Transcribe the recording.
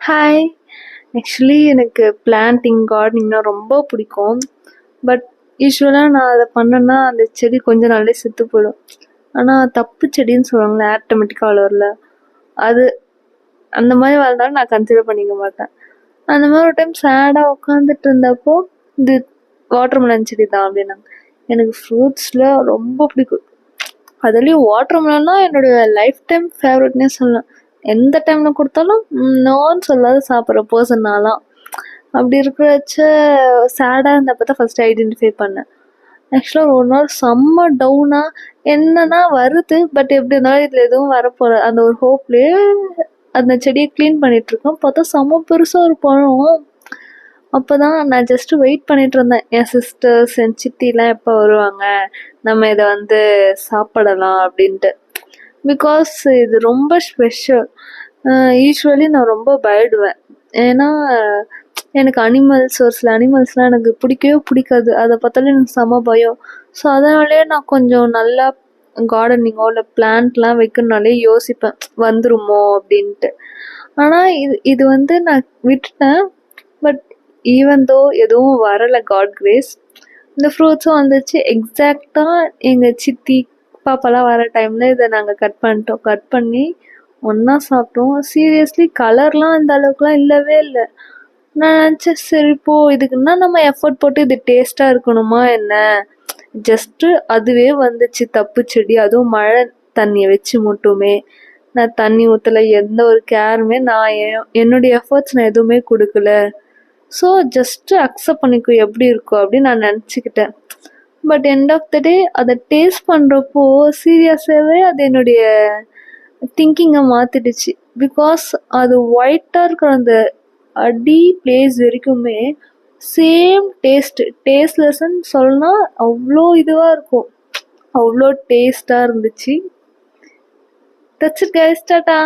Hi! Actually எனக்கு planting, கார்டனிங்னா ரொம்ப பிடிக்கும். பட் யூசுவலாக நான் அதை பண்ணேன்னா அந்த செடி கொஞ்ச நாள்லயே செத்து போயிடும். ஆனால் தப்பு செடின்னு சொல்லுவாங்கள்ல, ஆட்டோமேட்டிக்காக வளரும்ல, அது அந்த மாதிரி வளர்ந்தாலும் நான் கன்சிடர் பண்ணிக்க மாட்டேன். அந்த மாதிரி ஒரு டைம் சேடாக உட்காந்துட்டு இருந்தப்போ இது வாட்டர்மெலன் செடி தான் அப்படின்னாங்க. எனக்கு ஃப்ரூட்ஸில் ரொம்ப பிடிக்கும். அதுலேயும் வாட்டர்மெலன்னா என்னுடைய லைஃப் டைம் ஃபேவரட்னே சொல்லலாம். எந்த டைமில் கொடுத்தாலும் நோன்னு சொல்லாத சாப்பிட்ற பர்சன் நான்லாம். அப்படி இருக்கிறச்ச சேடாக இருந்தப்போ தான் ஃபஸ்ட்டு ஐடென்டிஃபை பண்ணேன். ஆக்சுவலாக ஒரு நாள் செம்ம டவுனாக என்னன்னா வருது, பட் எப்படி இருந்தாலும் இதில் எதுவும் வரப்போகிற அந்த ஒரு ஹோப்லேயே அந்த செடியை க்ளீன் பண்ணிகிட்ருக்கேன். பார்த்தா செம்ம பெருசாக ஒரு பழம். அப்போ தான் நான் ஜஸ்ட்டு வெயிட் பண்ணிட்டு இருந்தேன், என் சிஸ்டர்ஸ் என் சித்திலாம் எப்போ வருவாங்க, நம்ம இதை வந்து சாப்பிடலாம் அப்படின்ட்டு. பிகாஸ் இது ரொம்ப ஸ்பெஷல். யூஸ்வலி நான் ரொம்ப பயப்படுவேன். ஏன்னா எனக்கு அனிமல்ஸ், ஒரு சில அனிமல்ஸ்லாம் எனக்கு பிடிக்கவே பிடிக்காது. அதை பார்த்தாலே எனக்கு செம பயம். ஸோ அதனாலேயே நான் கொஞ்சம் நல்லா கார்டனிங்கோ இல்லை பிளான்ட்லாம் வைக்கணுனாலே யோசிப்பேன், வந்துருமோ அப்படின்ட்டு. ஆனால் இது வந்து நான் விட்டுட்டேன். பட் ஈவன் தோ எதுவும் வரலை, காட் கிரேஸ். இந்த ஃப்ரூட்ஸும் வந்துச்சு. எக்ஸாக்டாக எங்கள் சித்தி பாப்பாலாம் வர டைமில் இதை நாங்கள் கட் பண்ணிட்டோம். கட் பண்ணி ஒன்றா சாப்பிட்டோம். சீரியஸ்லி கலர்லாம் அந்த அளவுக்குலாம் இல்லவே இல்லை. நான் நினச்சேன், சரி இப்போ இதுக்குன்னா நம்ம எஃபர்ட் போட்டு இது டேஸ்ட்டாக இருக்கணுமா என்ன, ஜஸ்ட்டு அதுவே வந்துச்சு தப்பு செடி. அதுவும் மழை தண்ணியை வச்சு மட்டுமே. நான் தண்ணி ஊற்றலை, எந்த ஒரு கேருமே, நான் என்னுடைய எஃபர்ட்ஸ் நான் எதுவுமே கொடுக்கல. ஸோ ஜஸ்ட்டு அக்செப்ட் பண்ணிக்கோ எப்படி இருக்கோ அப்படின்னு நான் நினச்சிக்கிட்டேன். பட் எண்ட் ஆஃப் த டே அதை டேஸ்ட் பண்ணுறப்போ சீரியஸாகவே அது என்னுடைய திங்கிங்கை மாற்றிடுச்சு. பிகாஸ் அது ஒயிட்டாக இருக்கிற அந்த அடி பிளேஸ் வரைக்குமே சேம் டேஸ்ட்லெஸ்ன்னு சொல்லலாம். அவ்வளோ இதுவாக இருக்கும், அவ்வளோ டேஸ்ட்டாக இருந்துச்சு. That's it guys, Tata.